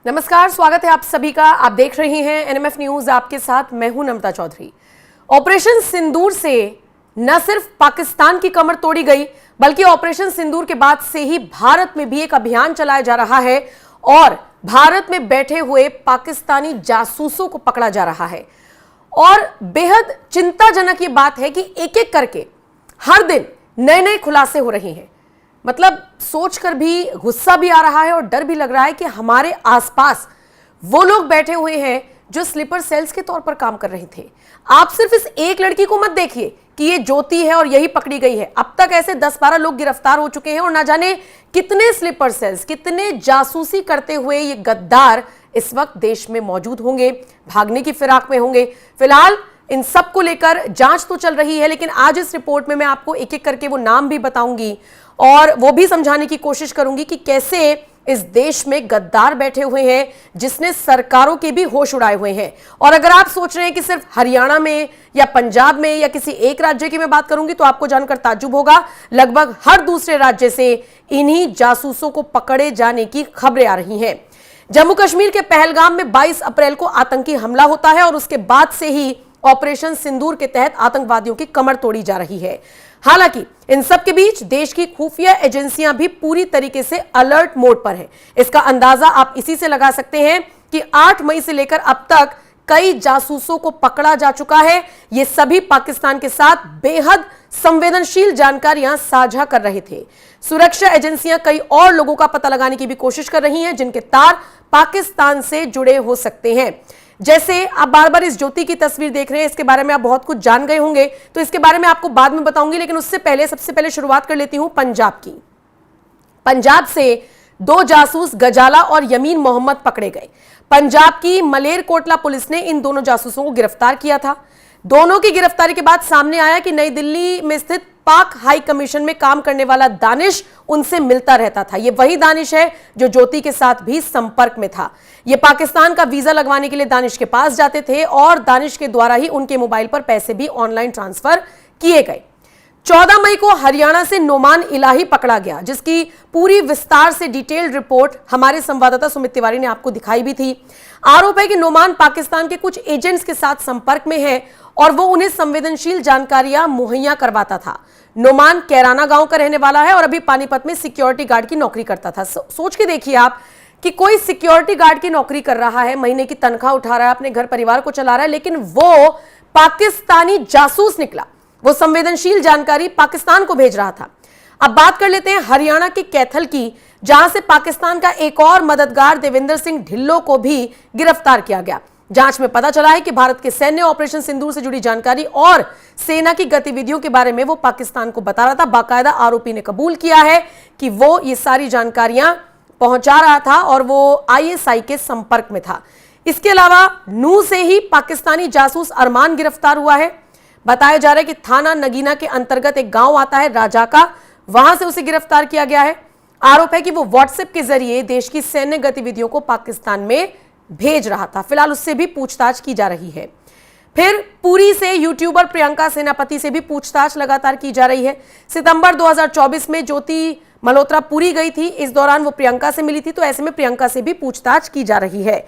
नमस्कार, स्वागत है आप सभी का। आप देख रहे हैं एनएमएफ न्यूज, आपके साथ मैं हूं नम्रता चौधरी। ऑपरेशन सिंदूर से न सिर्फ पाकिस्तान की कमर तोड़ी गई, बल्कि ऑपरेशन सिंदूर के बाद से ही भारत में भी एक अभियान चलाया जा रहा है और भारत में बैठे हुए पाकिस्तानी जासूसों को पकड़ा जा रहा है। और बेहद चिंताजनक ये बात है कि एक एक करके हर दिन नए नए खुलासे हो रहे हैं। मतलब सोचकर भी गुस्सा भी आ रहा है और डर भी लग रहा है कि हमारे आसपास वो लोग बैठे हुए हैं जो स्लीपर सेल्स के तौर पर काम कर रहे थे। आप सिर्फ इस एक लड़की को मत देखिए कि ये ज्योति है और यही पकड़ी गई है। अब तक ऐसे 10-12 लोग गिरफ्तार हो चुके हैं और ना जाने कितने स्लीपर सेल्स, कितने जासूसी करते हुए ये गद्दार इस वक्त देश में मौजूद होंगे, भागने की फिराक में होंगे। फिलहाल इन सब को लेकर जांच तो चल रही है, लेकिन आज इस रिपोर्ट में मैं आपको एक एक करके वो नाम भी बताऊंगी और वो भी समझाने की कोशिश करूंगी कि कैसे इस देश में गद्दार बैठे हुए हैं जिसने सरकारों के भी होश उड़ाए हुए हैं। और अगर आप सोच रहे हैं कि सिर्फ हरियाणा में या पंजाब में या किसी एक राज्य की मैं बात करूंगी तो आपको जानकर ताज्जुब होगा, लगभग हर दूसरे राज्य से इन्हीं जासूसों को पकड़े जाने की खबरें आ रही हैं। जम्मू कश्मीर के पहलगाम में 22 अप्रैल को आतंकी हमला होता है और उसके बाद से ही ऑपरेशन सिंदूर के तहत आतंकवादियों की कमर तोड़ी जा रही है। हालांकि इन सब के बीच देश की खुफिया एजेंसियां भी पूरी तरीके से अलर्ट मोड पर हैं। इसका अंदाजा आप इसी से लगा सकते हैं कि 8 मई से लेकर अब तक कई जासूसों को पकड़ा जा चुका है। ये सभी पाकिस्तान के साथ बेहद संवेदनशील जानकारियां साझा कर रहे थे। सुरक्षा एजेंसियां कई और लोगों का पता लगाने की भी कोशिश कर रही हैं जिनके तार पाकिस्तान से जुड़े हो सकते हैं। जैसे आप बार बार इस ज्योति की तस्वीर देख रहे हैं, इसके बारे में आप बहुत कुछ जान गए होंगे, तो इसके बारे में आपको बाद में बताऊंगी, लेकिन उससे पहले सबसे पहले शुरुआत कर लेती हूं पंजाब की। पंजाब से 2 जासूस गजाला और यमीन मोहम्मद पकड़े गए। पंजाब की मलेरकोटला पुलिस ने इन दोनों जासूसों को गिरफ्तार किया था। दोनों की गिरफ्तारी के बाद सामने आया कि नई दिल्ली में स्थित पाक हाई कमीशन में काम करने वाला दानिश उनसे मिलता रहता था। यह वही दानिश है जो ज्योति के साथ भी संपर्क में था। यह पाकिस्तान का वीजा लगवाने के लिए दानिश के पास जाते थे और दानिश के द्वारा ही उनके मोबाइल पर पैसे भी ऑनलाइन ट्रांसफर किए गए। 14 मई को हरियाणा से नोमान इलाही पकड़ा गया, जिसकी पूरी विस्तार से डिटेल्ड रिपोर्ट हमारे संवाददाता सुमित तिवारी ने आपको दिखाई भी थी। आरोप है कि नोमान पाकिस्तान के कुछ एजेंट्स के साथ संपर्क में है और वो उन्हें संवेदनशील जानकारियां मुहैया करवाता था। नोमान कैराना गांव का रहने वाला है और अभी पानीपत में सिक्योरिटी गार्ड की नौकरी करता था। सोच के देखिए आप कि कोई सिक्योरिटी गार्ड की नौकरी कर रहा है, महीने की तनख्वाह उठा रहा है, अपने घर परिवार को चला रहा है, लेकिन वो पाकिस्तानी जासूस निकला। वो संवेदनशील जानकारी पाकिस्तान को भेज रहा था। अब बात कर लेते हैं हरियाणा के कैथल की, जहां से पाकिस्तान का एक और मददगार देवेंद्र सिंह ढिल्लों को भी गिरफ्तार किया गया। जांच में पता चला है कि भारत के सैन्य ऑपरेशन सिंदूर से जुड़ी जानकारी और सेना की गतिविधियों के बारे में वो पाकिस्तान को बता रहा था। बाकायदा आरोपी ने कबूल किया है कि वो ये सारी जानकारियां पहुंचा रहा था और वो आईएसआई के संपर्क में था। इसके अलावा नूह से ही पाकिस्तानी जासूस अरमान गिरफ्तार हुआ है। बताया जा रहा है कि थाना नगीना के अंतर्गत एक गांव आता है राजाका, वहां से उसे गिरफ्तार किया गया है। आरोप है कि वो व्हाट्सएप के जरिए देश की सैन्य गतिविधियों को पाकिस्तान में भेज रहा था। फिलहाल उससे भी पूछताछ की जा रही है। फिर पुरी से यूट्यूबर प्रियंका सेनापति से भी पूछताछ लगातार की जा रही है। सितंबर 2024 में ज्योति मल्होत्रा पुरी गई थी, इस दौरान वो प्रियंका से मिली थी, तो ऐसे में प्रियंका से भी पूछताछ की जा रही है।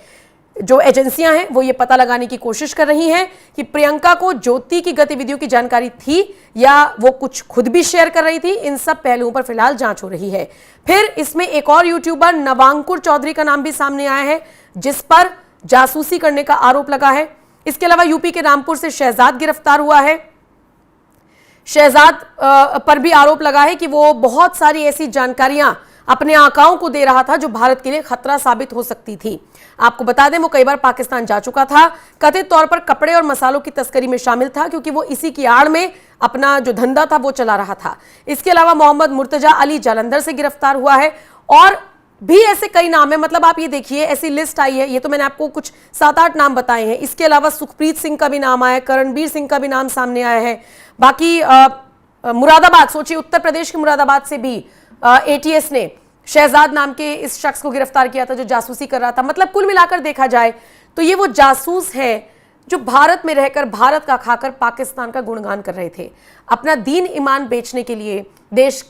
जो एजेंसियां हैं वो ये पता लगाने की कोशिश कर रही हैं कि प्रियंका को ज्योति की गतिविधियों की जानकारी थी या वो कुछ खुद भी शेयर कर रही थी। इन सब पहलुओं पर फिलहाल जांच हो रही है। फिर इसमें एक और यूट्यूबर नवांकुर चौधरी का नाम भी सामने आया है, जिस पर जासूसी करने का आरोप लगा है। इसके अलावा यूपी के रामपुर से शहजाद गिरफ्तार हुआ है। शहजाद पर भी आरोप लगा है कि वो बहुत सारी ऐसी जानकारियां अपने आकाओं को दे रहा था जो भारत के लिए खतरा साबित हो सकती थी। आपको बता दें वो कई बार पाकिस्तान जा चुका था। कथित तौर पर कपड़े और मसालों की तस्करी में शामिल था, क्योंकि वो इसी की आड़ में अपना जो धंधा था वो चला रहा था। इसके अलावा मोहम्मद मुर्तजा अली जालंधर से गिरफ्तार हुआ है और भी ऐसे कई नाम है। मतलब आप ये देखिए, ऐसी लिस्ट आई है, ये तो मैंने आपको कुछ 7-8 नाम बताए हैं। इसके अलावा सुखप्रीत सिंह का भी नाम आया है, करणबीर सिंह का भी नाम सामने आया है। बाकी मुरादाबाद, सोचिए उत्तर प्रदेश के मुरादाबाद से भी एटीएस ने शहजाद नाम के इस शख्स को गिरफ्तार किया था जो जासूसी कर रहा था। मतलब कुल मिलाकर देखा जाए तो ये वो जासूस है जो भारत में रहकर, भारत का खाकर पाकिस्तान का गुणगान कर रहे थे। अपना दीन ईमान बेचने के लिए, देश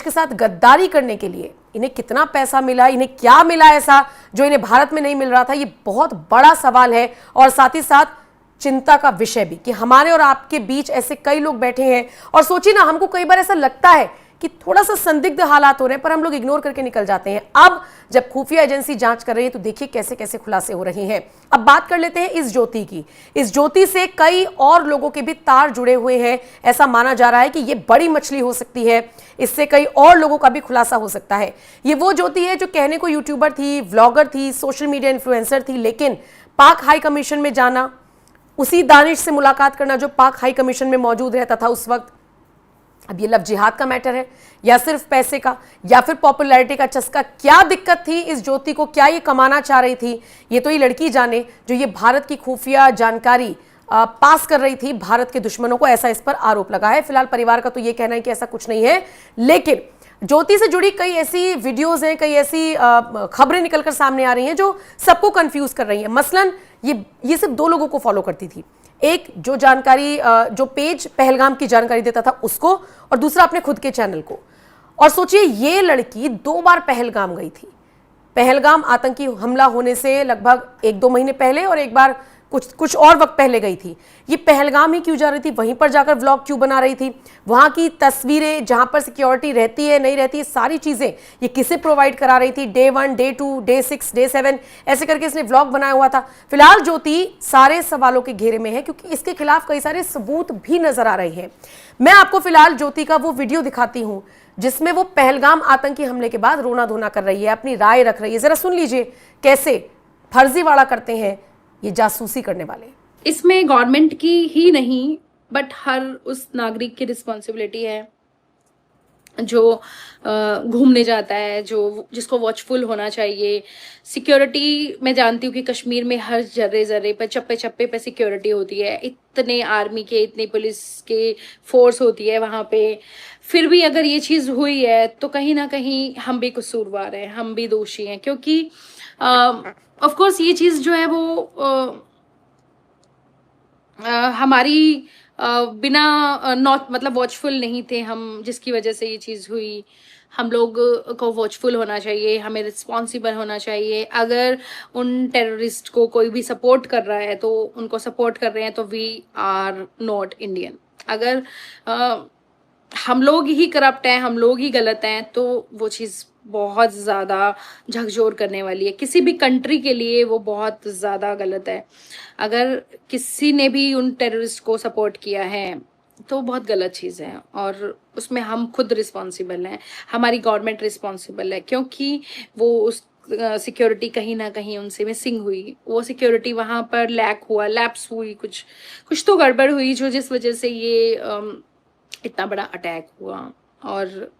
के साथ गद्दारी करने के लिए इन्हें कितना पैसा मिला, इन्हें क्या मिला ऐसा जो इन्हें भारत में नहीं मिल रहा था, ये बहुत बड़ा सवाल है और साथ ही साथ चिंता का विषय भी कि हमारे और आपके बीच ऐसे कई लोग बैठे हैं। और सोचिए ना, हमको कई बार ऐसा लगता है कि थोड़ा सा संदिग्ध हालात हो रहे हैं पर हम लोग इग्नोर करके निकल जाते हैं। अब जब खुफिया एजेंसी जांच कर रही है तो देखिए कैसे कैसे खुलासे हो रहे हैं। अब बात कर लेते हैं इस ज्योति की। इस ज्योति से कई और लोगों के भी तार जुड़े हुए हैं। ऐसा माना जा रहा है कि ये बड़ी मछली हो सकती है, इससे कई और लोगों का भी खुलासा हो सकता है। ये वो ज्योति है जो कहने को यूट्यूबर थी, व्लॉगर थी, सोशल मीडिया इन्फ्लुएंसर थी, लेकिन पाक हाई कमीशन में जाना, उसी दानिश से मुलाकात करना जो पाक हाई कमीशन में मौजूद रहता था उस वक्त। अब ये लव जिहाद का मैटर है या सिर्फ पैसे का या फिर पॉपुलैरिटी का चस्का, क्या दिक्कत थी इस ज्योति को, क्या ये कमाना चाह रही थी, ये तो ये लड़की जाने जो ये भारत की खुफिया जानकारी पास कर रही थी भारत के दुश्मनों को, ऐसा इस पर आरोप लगा है। फिलहाल परिवार का तो ये कहना है कि ऐसा कुछ नहीं है, लेकिन ज्योति से जुड़ी कई ऐसी वीडियोस हैं, कई ऐसी खबरें निकलकर सामने आ रही हैं जो सबको कंफ्यूज कर रही हैं। मसलन ये सिर्फ दो लोगों को फॉलो करती थी, एक जो जानकारी जो पेज पहलगाम की जानकारी देता था उसको, और दूसरा अपने खुद के चैनल को। और सोचिए ये लड़की 2 बार पहलगाम गई थी। पहलगाम आतंकी हमला होने से लगभग 1-2 महीने पहले और एक बार कुछ और वक्त पहले गई थी। ये पहलगाम ही क्यों जा रही थी, वहीं पर जाकर व्लॉग क्यों बना रही थी, वहां की तस्वीरें जहां पर सिक्योरिटी रहती है नहीं रहती है, सारी चीजें ये किसे प्रोवाइड करा रही थी। डे 1, डे 2, डे 6, डे 7 ऐसे करके इसने व्लॉग बनाया हुआ था। फिलहाल ज्योति सारे सवालों के घेरे में है क्योंकि इसके खिलाफ कई सारे सबूत भी नजर आ रहे हैं। मैं आपको फिलहाल ज्योति का वो वीडियो दिखाती हूं जिसमें वो पहलगाम आतंकी हमले के बाद रोना धोना कर रही है, अपनी राय रख रही है। जरा सुन लीजिए कैसे फर्जीवाड़ा करते हैं ये जासूसी करने वाले। इसमें गवर्नमेंट की ही नहीं बट हर उस नागरिक की रिस्पॉन्सिबिलिटी है जो घूमने जाता है, जो जिसको वॉचफुल होना चाहिए। सिक्योरिटी मैं जानती हूँ कि कश्मीर में हर जर्रे जर्रे पर, चप्पे चप्पे पे सिक्योरिटी होती है, इतने आर्मी के, इतनी पुलिस के फोर्स होती है वहाँ पे। फिर भी अगर ये चीज़ हुई है तो कहीं ना कहीं हम भी कसूरवार हैं, हम भी दोषी हैं, क्योंकि ऑफ कोर्स ये चीज़ जो है वो हमारी बिना नॉट मतलब वॉचफुल नहीं थे हम, जिसकी वजह से ये चीज़ हुई। हम लोग को वॉचफुल होना चाहिए, हमें रिस्पॉन्सिबल होना चाहिए। अगर उन टेररिस्ट को कोई भी सपोर्ट कर रहा है तो उनको सपोर्ट कर रहे हैं तो वी आर नॉट इंडियन। अगर हम लोग ही करप्ट हैं, हम लोग ही गलत हैं, तो वो चीज़ बहुत ज़्यादा झकझोर करने वाली है। किसी भी कंट्री के लिए वो बहुत ज़्यादा गलत है। अगर किसी ने भी उन टेररिस्ट को सपोर्ट किया है तो बहुत गलत चीज़ है और उसमें हम खुद रिस्पॉन्सिबल हैं, हमारी गवर्नमेंट रिस्पॉन्सिबल है, क्योंकि वो उस सिक्योरिटी कहीं ना कहीं उनसे मिसिंग हुई। वो सिक्योरिटी वहाँ पर लैप्स हुई, कुछ तो गड़बड़ हुई जो जिस वजह से ये इतना बड़ा अटैक हुआ। और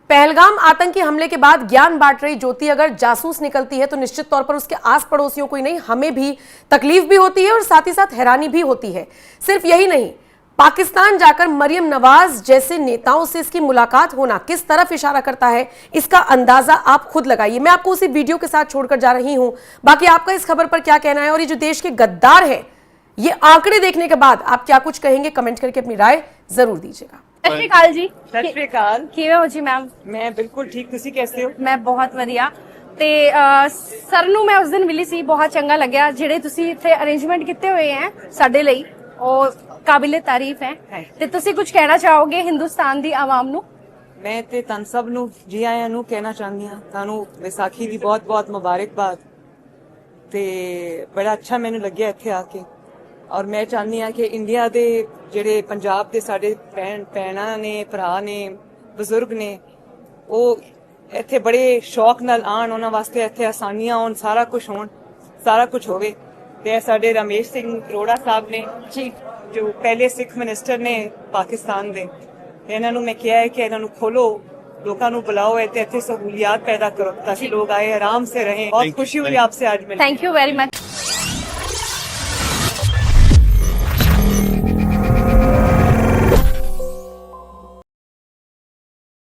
पहलगाम आतंकी हमले के बाद ज्ञान बांट रही ज्योति अगर जासूस निकलती है तो निश्चित तौर पर उसके आस पड़ोसियों को ही नहीं, हमें भी तकलीफ भी होती है और साथ ही साथ हैरानी भी होती है। सिर्फ यही नहीं, पाकिस्तान जाकर मरियम नवाज जैसे नेताओं से इसकी मुलाकात होना किस तरफ इशारा करता है, इसका अंदाजा आप खुद लगाइए। मैं आपको उसी वीडियो के साथ छोड़कर जा रही हूं। बाकी आपका इस खबर पर क्या कहना है और ये जो देश के गद्दार है, ये आंकड़े देखने के बाद आप क्या कुछ कहेंगे, कमेंट करके अपनी राय जरूर दीजिएगा। ਸਤਿ ਸ਼੍ਰੀ ਅਕਾਲ ਜੀ। ਸਤਿ ਸ਼੍ਰੀ ਅਕਾਲ। ਕਿਵੇਂ ਹੋ ਜੀ ਮੈਮ? ਮੈਂ ਬਿਲਕੁਲ ਠੀਕ, ਤੁਸੀਂ कैसे हो? ਮੈਂ ਬਹੁਤ ਵਧੀਆ। ਤੇ ਸਰ ਨੂੰ ਮੈਂ ਉਸ ਦਿਨ ਮਿਲੀ ਸੀ, ਬਹੁਤ ਚੰਗਾ ਲੱਗਿਆ। ਜਿਹੜੇ ਤੁਸੀਂ ਇੱਥੇ ਅਰੇਂਜਮੈਂਟ ਕੀਤੇ ਹੋਏ ਹੈ ਸਾਡੇ ਲਈ, ਉਹ ਕਾਬਿਲੇ ਤਾਰੀਫ ਹੈ। ਤੇ ਤੁਸੀਂ ਕੁਝ ਕਹਿਣਾ ਚਾਹੋਗੇ ਹਿੰਦੁਸਤਾਨ ਦੀ ਆਵਾਮ ਨੂੰ? ਮੈਂ ਤੇ ਤੁਹਾਨੂੰ ਸਭ ਨੂੰ ਜੀ ਆਇਆਂ ਨੂੰ ਕਹਿਣਾ ਚਾਹੁੰਦੀ ਹਾਂ। ਤੁਹਾਨੂੰ ਵਿਸਾਖੀ ਦੀ ਬਹੁਤ-ਬਹੁਤ ਮੁਬਾਰਕਬਾਦ। ਤੇ ਬੜਾ ਅੱਛਾ ਮੈਨੂੰ ਲੱਗਿਆ ਇੱਥੇ ਆ ਕੇ। ਔਰ ਮੈਂ ਚਾਹੁੰਦੀ ਹਾਂ ਕਿ ਇੰਡੀਆ ਦੇ ਜਿਹੜੇ ਪੰਜਾਬ ਦੇ ਸਾਡੇ ਭੈਣਾਂ ਨੇ, ਭਰਾ ਨੇ, ਬਜ਼ੁਰਗ ਨੇ, ਉਹ ਇੱਥੇ ਬੜੇ ਸ਼ੌਕ ਨਾਲ ਆਉਣ, ਉਹਨਾਂ ਵਾਸਤੇ ਇੱਥੇ ਆਸਾਨੀਆਂ ਹੋਣ, ਸਾਰਾ ਕੁਝ ਹੋਣ, ਸਾਰਾ ਕੁਝ ਹੋਵੇ। ਤੇ ਸਾਡੇ ਰਮੇਸ਼ ਸਿੰਘ ਅਰੋੜਾ ਸਾਹਿਬ ਨੇ ਜੀ, ਜੋ ਪਹਿਲੇ ਸਿੱਖ ਮਿਨਿਸਟਰ ਨੇ ਪਾਕਿस्तान ਦੇ, ਇਹਨਾਂ ਨੂੰ ਮੈਂ ਕਿਹਾ ਹੈ ਕਿ ਇਹਨਾਂ ਨੂੰ ਖੋਲੋ, लोगों को बुलाओ, ਇੱਥੇ सहूलियात पैदा करो ताकि लोग आए, आराम से रहें। बहुत खुशी हुई आपसे आज मिलकर। Thank you very much.